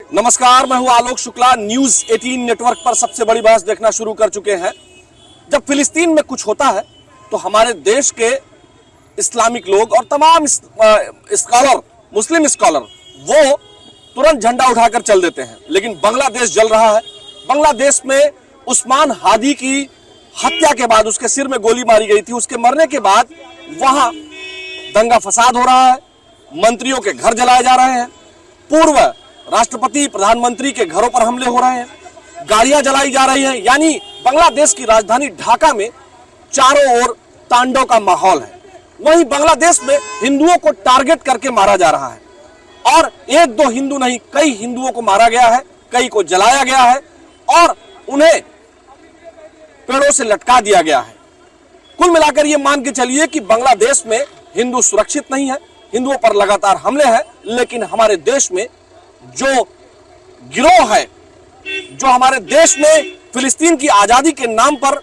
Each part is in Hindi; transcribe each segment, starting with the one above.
नमस्कार, मैं हूं आलोक शुक्ला। न्यूज 18 नेटवर्क पर सबसे बड़ी बहस देखना शुरू कर चुके हैं। जब फिलिस्तीन में कुछ होता है तो हमारे देश के इस्लामिक लोग और तमाम स्कॉलर, मुस्लिम स्कॉलर, वो तुरंत झंडा उठाकर चल देते हैं। लेकिन बांग्लादेश जल रहा है। बांग्लादेश में उस्मान हादी की हत्या के बाद, उसके सिर में गोली मारी गई थी, उसके मरने के बाद वहां दंगा फसाद हो रहा है, मंत्रियों के घर जलाए जा रहे हैं, पूर्व राष्ट्रपति प्रधानमंत्री के घरों पर हमले हो रहे हैं, गाड़ियां जलाई जा रही हैं। यानी बांग्लादेश की राजधानी ढाका में चारों ओर तांडव का माहौल है। वहीं बांग्लादेश में हिंदुओं को टारगेट करके मारा जा रहा है और एक दो हिंदू नहीं, कई हिंदुओं को मारा गया है, कई को जलाया गया है और उन्हें पेड़ों से लटका दिया गया है। कुल मिलाकर यह मान के चलिए कि बांग्लादेश में हिंदू सुरक्षित नहीं है, हिंदुओं पर लगातार हमले हैं। लेकिन हमारे देश में जो गिरोह है, जो हमारे देश में फिलिस्तीन की आजादी के नाम पर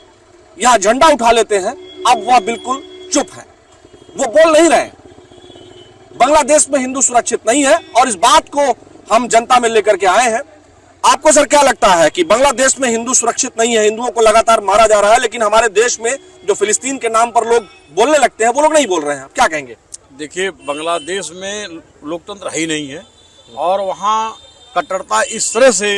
यहां झंडा उठा लेते हैं, अब वह बिल्कुल चुप है, वो बोल नहीं रहे। बांग्लादेश में हिंदू सुरक्षित नहीं है और इस बात को हम जनता में लेकर के आए हैं। आपको सर क्या लगता है कि बांग्लादेश में हिंदू सुरक्षित नहीं है, हिंदुओं को लगातार मारा जा रहा है, लेकिन हमारे देश में जो फिलिस्तीन के नाम पर लोग बोलने लगते हैं वो लोग नहीं बोल रहे हैं? आप क्या कहेंगे? देखिए, बांग्लादेश में लोकतंत्र है ही नहीं है और वहाँ कट्टरता इस तरह से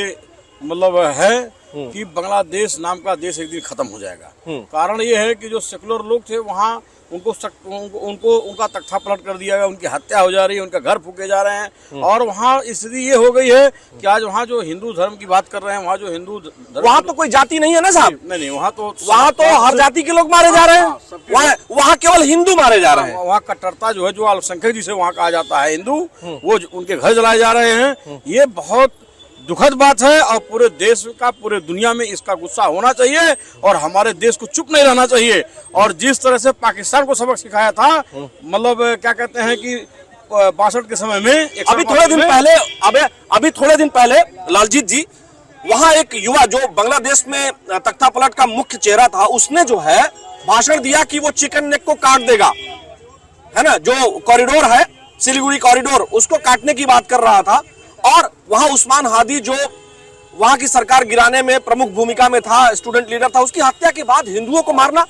मतलब है कि बांग्लादेश नाम का देश एक दिन खत्म हो जाएगा। कारण ये है कि जो सेकुलर लोग थे वहाँ उनका तख्ता पलट कर दिया गया, उनकी हत्या हो जा रही है, उनके घर फूके जा रहे हैं और वहाँ स्थिति ये हो गई है कि आज वहाँ जो हिंदू धर्म की बात कर रहे हैं, वहाँ जो हिंदू धर्म, वहाँ तो कोई जाति नहीं है ना साहब? नहीं, वहाँ तो हर जाति के लोग मारे जा रहे हैं, वहाँ केवल हिंदू मारे जा रहे हैं। वहाँ कट्टरता जो है, जो अल्पसंख्यक जिसे वहाँ कहा जाता है हिंदू, वो उनके घर जलाए जा रहे हैं। ये बहुत दुखद बात है और पूरे देश का, पूरे दुनिया में इसका गुस्सा होना चाहिए और हमारे देश को चुप नहीं रहना चाहिए। और जिस तरह से पाकिस्तान को सबक सिखाया था, मतलब क्या कहते हैं कि 62 के समय में, अभी थोड़े दिन पहले लालजीत जी, वहाँ एक युवा जो बांग्लादेश में तख्ता पलट का मुख्य चेहरा था, उसने जो है भाषण दिया कि वो चिकन नेक को काट देगा, है ना, जो कॉरिडोर है सिलीगुड़ी कॉरिडोर, उसको काटने की बात कर रहा था। और वहां उस्मान हादी जो वहां की सरकार गिराने में प्रमुख भूमिका में था, स्टूडेंट लीडर था, उसकी हत्या के बाद हिंदुओं को मारना,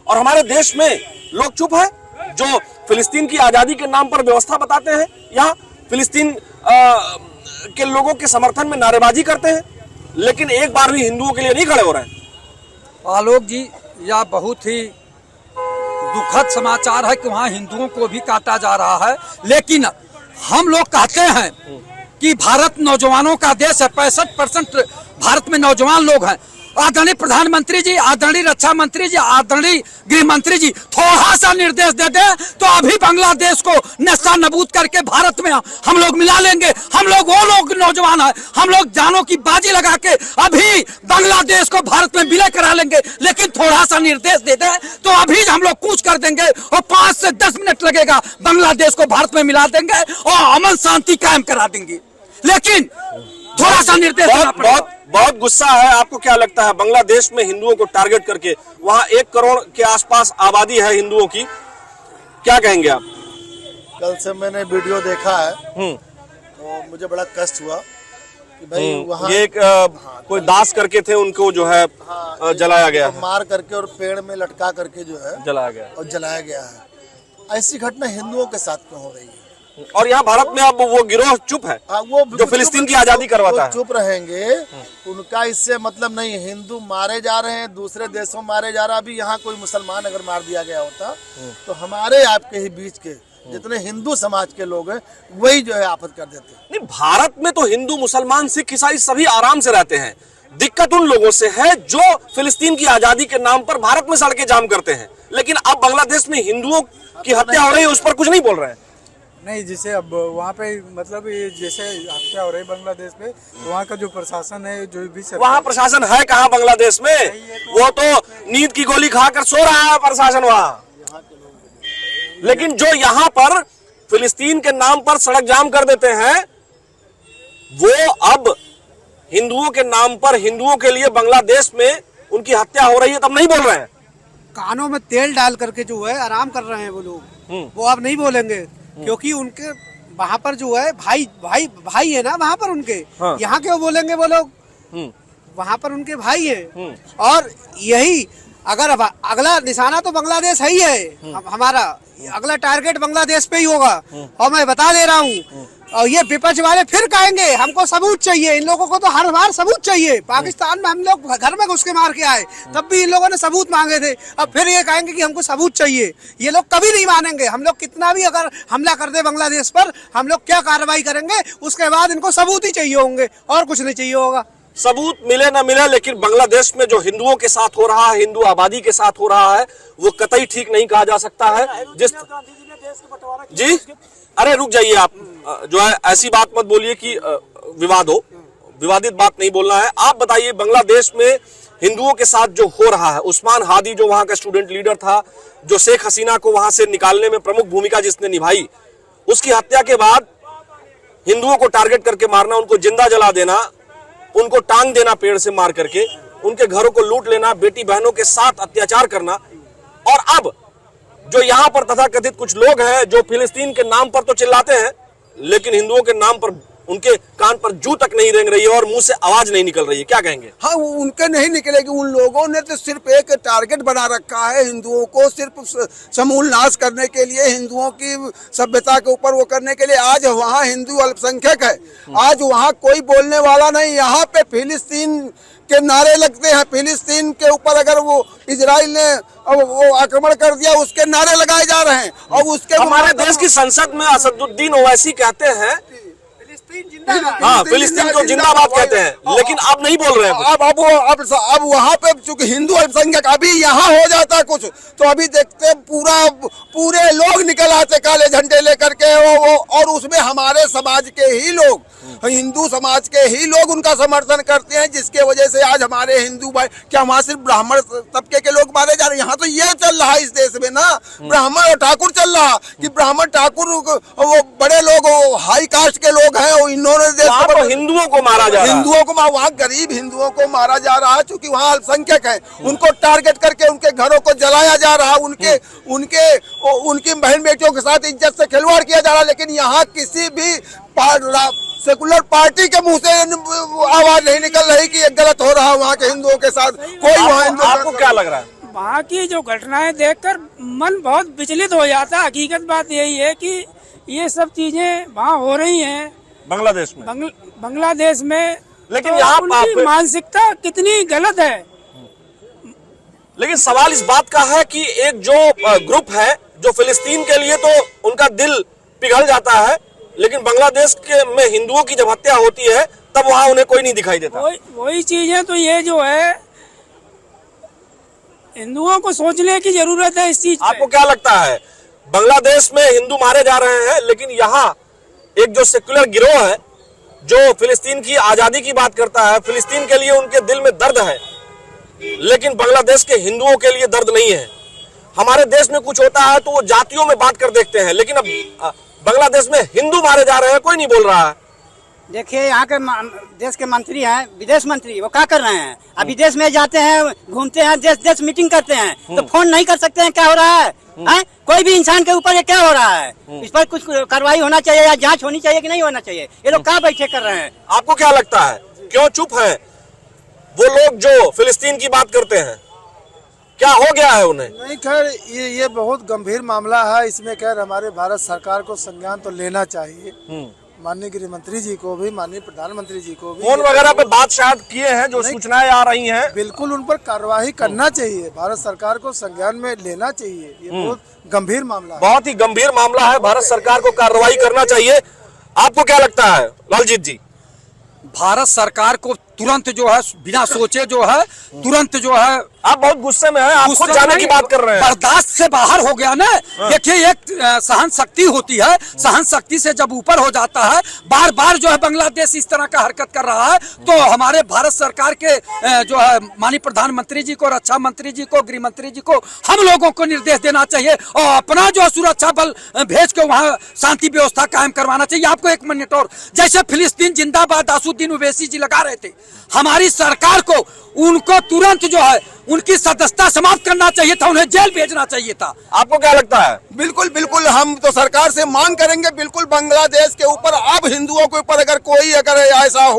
और हमारे देश में लोग चुप है। जो फिलिस्तीन की आजादी के नाम पर व्यवस्था बताते हैं, यहाँ फिलिस्तीन के लोगों के समर्थन में नारेबाजी करते हैं, लेकिन एक बार भी हिंदुओं के लिए नहीं खड़े हो रहे हैं। आलोक जी, यह बहुत ही दुखद समाचार है कि वहाँ हिंदुओं को भी काटा जा रहा है। लेकिन हम लोग कहते हैं कि भारत नौजवानों का देश है, 65% भारत में नौजवान लोग हैं। आदरणीय प्रधानमंत्री जी, आदरणीय रक्षा मंत्री जी, आदरणीय गृह मंत्री जी थोड़ा सा निर्देश दे दें तो अभी बांग्लादेश को नेस्ता नबूद करके भारत में हम लोग मिला लेंगे। हम लोग वो लोग नौजवान हैं, हम लोग जानों की बाजी लगा के अभी बांग्लादेश को भारत में विलय करा लेंगे। लेकिन थोड़ा सा निर्देश दे दें तो अभी हम लोग कूच कर देंगे और 5 से 10 मिनट लगेगा, बांग्लादेश को भारत में मिला देंगे और अमन शांति कायम करा देंगे। लेकिन थोड़ा सा निर्देश बहुत गुस्सा है। आपको क्या लगता है, बांग्लादेश में हिंदुओं को टारगेट करके, वहाँ 1 करोड़ के आसपास आबादी है हिंदुओं की, क्या कहेंगे आप? कल से मैंने वीडियो देखा है तो मुझे बड़ा कष्ट हुआ कि भाई वहाँ ये कोई दास करके थे, उनको जो है जलाया गया है, मार करके और पेड़ में लटका करके जो है जलाया गया और जलाया गया है। ऐसी घटना हिंदुओं के साथ क्यों हो रही है? और यहाँ भारत में अब वो गिरोह चुप है, वो जो फिलिस्तीन की आजादी करवाता है। चुप रहेंगे, उनका इससे मतलब नहीं। हिंदू मारे जा रहे हैं, दूसरे देशों में मारे जा रहा है। अभी यहाँ कोई मुसलमान अगर मार दिया गया होता तो हमारे आपके ही बीच के जितने हिंदू समाज के लोग हैं वही जो है आफत कर देते। नहीं, भारत में तो हिंदू, मुसलमान, सिख, ईसाई सभी आराम से रहते हैं। दिक्कत उन लोगों से है जो फिलिस्तीन की आजादी के नाम पर भारत में सड़कें जाम करते हैं। लेकिन अब बांग्लादेश में हिंदुओं की हत्या हो रही है, उस पर कुछ नहीं बोल रहे हैं। नहीं, जैसे अब वहाँ पे मतलब जैसे हत्या हो रही है बांग्लादेश में, तो वहाँ का जो प्रशासन है, जो भी वहाँ प्रशासन है कहाँ बांग्लादेश में? वो तो नींद की गोली खाकर सो रहा है प्रशासन वहाँ। लेकिन जो यहाँ पर फिलिस्तीन के नाम पर सड़क जाम कर देते हैं, वो अब हिंदुओं के नाम पर, हिंदुओं के लिए बांग्लादेश में उनकी हत्या हो रही है, तब नहीं बोल रहे हैं। कानों में तेल डाल करके जो है आराम कर रहे हैं वो लोग, वो अब नहीं बोलेंगे क्योंकि उनके वहाँ पर जो है भाई भाई भाई है ना वहाँ पर उनके। हाँ। यहाँ क्यों बोलेंगे वो लोग? वहाँ पर उनके भाई है। और यही अगर अगला निशाना तो बांग्लादेश है ही है। हमारा अगला टारगेट बांग्लादेश पे ही होगा। और मैं बता दे रहा हूँ, और ये विपक्ष वाले फिर कहेंगे हमको सबूत चाहिए। इन लोगों को तो हर बार सबूत चाहिए। पाकिस्तान में हम लोग घर में घुस के मार के आए, तब भी इन लोगों ने सबूत मांगे थे। अब फिर ये कहेंगे कि हमको सबूत चाहिए। ये लोग कभी नहीं मानेंगे। हम लोग कितना भी अगर हमला कर दे बांग्लादेश पर, हम लोग क्या कार्रवाई करेंगे, उसके बाद इनको सबूत ही चाहिए होंगे और कुछ नहीं चाहिए होगा। सबूत मिले ना मिले, लेकिन बांग्लादेश में जो हिंदुओं के साथ हो रहा है, हिंदू आबादी के साथ हो रहा है, वो कतई ठीक नहीं कहा जा सकता है। जिस जी अरे रुक जाइए आप, जो है ऐसी बात मत बोलिए कि विवाद हो। विवादित बात नहीं बोलना है। आप बताइए, बांग्लादेश में हिंदुओं के साथ जो हो रहा है, उस्मान हादी जो वहां का स्टूडेंट लीडर था, जो शेख हसीना को वहां से निकालने में प्रमुख भूमिका जिसने निभाई, उसकी हत्या के बाद हिंदुओं को टारगेट करके मारना, उनको जिंदा जला देना, उनको टांग देना पेड़ से मार करके, उनके घरों को लूट लेना, बेटी बहनों के साथ अत्याचार करना। और अब जो यहाँ पर तथाकथित कुछ लोग हैं जो फिलिस्तीन के नाम पर तो चिल्लाते हैं, लेकिन हिंदुओं के नाम पर उनके कान पर जू तक नहीं रेंग रही है और मुंह से आवाज नहीं निकल रही है। क्या कहेंगे? हाँ, उनके नहीं निकलेगी। उन लोगों ने तो सिर्फ एक टारगेट बना रखा है, हिंदुओं को सिर्फ समूल नाश करने के लिए, हिंदुओं की सभ्यता के ऊपर वो करने के लिए। आज वहाँ हिंदू अल्पसंख्यक है, आज वहाँ कोई बोलने वाला नहीं। यहाँ पे फिलिस्तीन के नारे लगते हैं। फिलिस्तीन के ऊपर अगर वो इजराइल ने वो आक्रमण कर दिया, उसके नारे लगाए जा रहे हैं। और उसके हमारे देश की संसद में असदुद्दीन ओवैसी कहते हैं, हाँ फिलिस्तीन को जिंदाबाद कहते हैं, लेकिन आप नहीं बोल रहे हैं। अब वहाँ पे चूंकि हिंदू अल्पसंख्यक, अभी यहाँ हो जाता कुछ तो अभी देखते पूरे लोग निकल आते काले झंडे लेकर के, और उसमें हमारे समाज के ही लोग, हिंदू समाज के ही लोग उनका समर्थन करते हैं, जिसके वजह से आज हमारे हिंदू भाई, क्या वहाँ सिर्फ ब्राह्मण तबके के लोग मारे जा रहे हैं? यहाँ तो ये चल रहा है इस देश में ना, ब्राह्मण और ठाकुर चल रहा, कि ब्राह्मण ठाकुर वो बड़े लोग, हाई कास्ट के लोग हैं, इन्होंने हिंदुओं को मारा जा रहा है। हिंदुओं को वहाँ गरीब हिंदुओं को मारा जा रहा है, क्योंकि वहाँ अल्पसंख्यक है, उनको टारगेट करके उनके घरों को जलाया जा रहा है, उनकी बहन बेटियों के साथ इज्जत से खिलवाड़ किया जा रहा है। लेकिन यहाँ किसी भी सेकुलर पार्टी के मुंह से आवाज नहीं निकल रही कि ये गलत हो रहा है वहाँ के हिंदुओं के साथ। कोई वहाँ आपको क्या लग रहा है? वहाँ की जो घटनाएं देखकर मन बहुत विचलित हो जाता है। हकीकत बात यही है कि ये सब चीजें वहाँ हो रही हैं बांग्लादेश में, बांग्लादेश में। लेकिन तो यहाँ उनकी मानसिकता कितनी गलत है। लेकिन सवाल इस बात का है कि एक जो ग्रुप है जो फिलिस्तीन के लिए तो उनका दिल पिघल जाता है, लेकिन बांग्लादेश के में हिंदुओं की जब हत्या होती है तब वहाँ उन्हें कोई नहीं दिखाई देता। वही चीज है। तो ये जो है, हिंदुओं को सोचने की जरूरत है इस चीज। आपको क्या लगता है, बांग्लादेश में हिंदू मारे जा रहे हैं, लेकिन यहाँ एक जो सेक्युलर गिरोह है जो फिलिस्तीन की आजादी की बात करता है, फिलिस्तीन के लिए उनके दिल में दर्द है, लेकिन बांग्लादेश के हिंदुओं के लिए दर्द नहीं है। हमारे देश में कुछ होता है तो वो जातियों में बात कर देखते हैं, लेकिन अब बांग्लादेश में हिंदू मारे जा रहे हैं, कोई नहीं बोल रहा है। देखिए, यहाँ के देश के मंत्री हैं, विदेश मंत्री, वो क्या कर रहे हैं? अब विदेश में जाते हैं, घूमते हैं, देश मीटिंग करते हैं, तो फोन नहीं कर सकते हैं क्या हो रहा है? कोई भी इंसान के ऊपर ये क्या हो रहा है? इस पर कुछ कार्रवाई होना चाहिए या जांच होनी चाहिए कि नहीं होना चाहिए? ये लोग क्या बैठे कर रहे हैं? आपको क्या लगता है, क्यों चुप है वो लोग जो फिलिस्तीन की बात करते हैं? क्या हो गया है उन्हें? नहीं, खैर ये बहुत गंभीर मामला है। इसमें खैर हमारे भारत सरकार को संज्ञान तो लेना चाहिए, माननीय गृह मंत्री जी को भी, माननीय प्रधानमंत्री जी को भी। फोन वगैरह पे बात शायद किए हैं, जो सूचनाएं आ रही हैं, बिल्कुल उन पर कार्रवाई करना चाहिए, भारत सरकार को संज्ञान में लेना चाहिए। ये बहुत गंभीर मामला है, बहुत ही गंभीर मामला है, भारत सरकार को कार्रवाई करना चाहिए। आपको क्या लगता है लालजीत जी? भारत सरकार को तुरंत जो है, बिना सोचे जो है, तुरंत जो है, आप बहुत गुस्से में हैं, आप खुद जाने की बात कर रहे हैं। बर्दाश्त से बाहर हो गया ना। देखिए, एक सहन शक्ति होती है, सहन शक्ति से जब ऊपर हो जाता है, बार बार जो है बांग्लादेश इस तरह का हरकत कर रहा है, तो हमारे भारत सरकार के जो है माननीय प्रधानमंत्री जी को, रक्षा मंत्री जी को, गृह मंत्री जी को, हम लोगों को निर्देश देना चाहिए और अपना जो सुरक्षा बल भेज के वहाँ शांति व्यवस्था कायम करवाना चाहिए। आपको एक मिनट और, जैसे फिलिस्तीन जिंदाबाद असदुद्दीन ओवैसी जी लगा रहे थे, हमारी सरकार को उनको तुरंत जो है उनकी सदस्यता समाप्त करना चाहिए था, उन्हें जेल भेजना चाहिए था। आपको क्या लगता है? बिल्कुल बिल्कुल, हम तो सरकार से मांग करेंगे, बिल्कुल बांग्लादेश के ऊपर अब हिंदुओं के ऊपर अगर कोई अगर ऐसा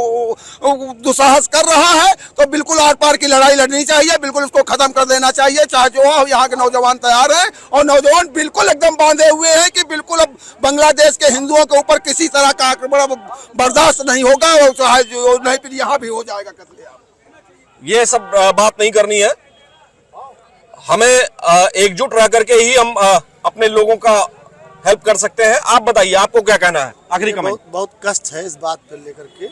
दुस्साहस कर रहा है तो बिल्कुल आर पार की लड़ाई लड़नी चाहिए, बिल्कुल उसको खत्म कर देना चाहिए, चाहे जो हो। यहाँ के नौजवान तैयार हैं और नौजवान बिल्कुल एकदम बांधे हुए हैं कि बिल्कुल अब बांग्लादेश के हिंदुओं के ऊपर किसी तरह का आक्रमण बर्दाश्त नहीं होगा, और चाहे जो नहीं फिर यहाँ भी हो जाएगा कत्लेआम। ये सब बात नहीं करनी है, हमें एकजुट रह करके ही हम अपने लोगों का हेल्प कर सकते हैं। आप बताइए, आपको क्या कहना है? आखिरी कमेंट। बहुत कष्ट है इस बात पे लेकर के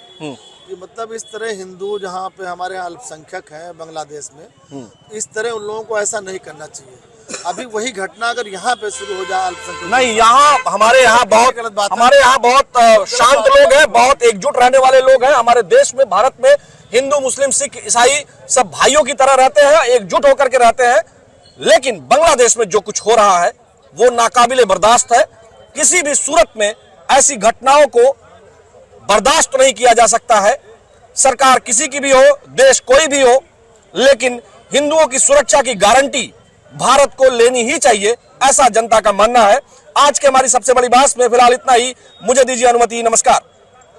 कि मतलब इस तरह हिंदू जहाँ पे हमारे यहाँ अल्पसंख्यक हैं बांग्लादेश में, इस तरह उन लोगों को ऐसा नहीं करना चाहिए। अभी वही घटना अगर यहाँ पे शुरू हो जाए अल्पसंख्यक, नहीं, यहाँ हमारे यहाँ बहुत शांत लोग हैं, बहुत एकजुट रहने वाले लोग हैं। हमारे देश में, भारत में हिंदू, मुस्लिम, सिख, ईसाई सब भाइयों की तरह रहते हैं, एकजुट होकर के रहते हैं। लेकिन बांग्लादेश में जो कुछ हो रहा है वो नाकाबिले बर्दाश्त है। किसी भी सूरत में ऐसी घटनाओं को बर्दाश्त नहीं किया जा सकता है। सरकार किसी की भी हो, देश कोई भी हो, लेकिन हिंदुओं की सुरक्षा की गारंटी भारत को लेनी ही चाहिए, ऐसा जनता का मानना है। आज के हमारी सबसे बड़ी बात में फिलहाल इतना ही। मुझे दीजिए अनुमति। नमस्कार।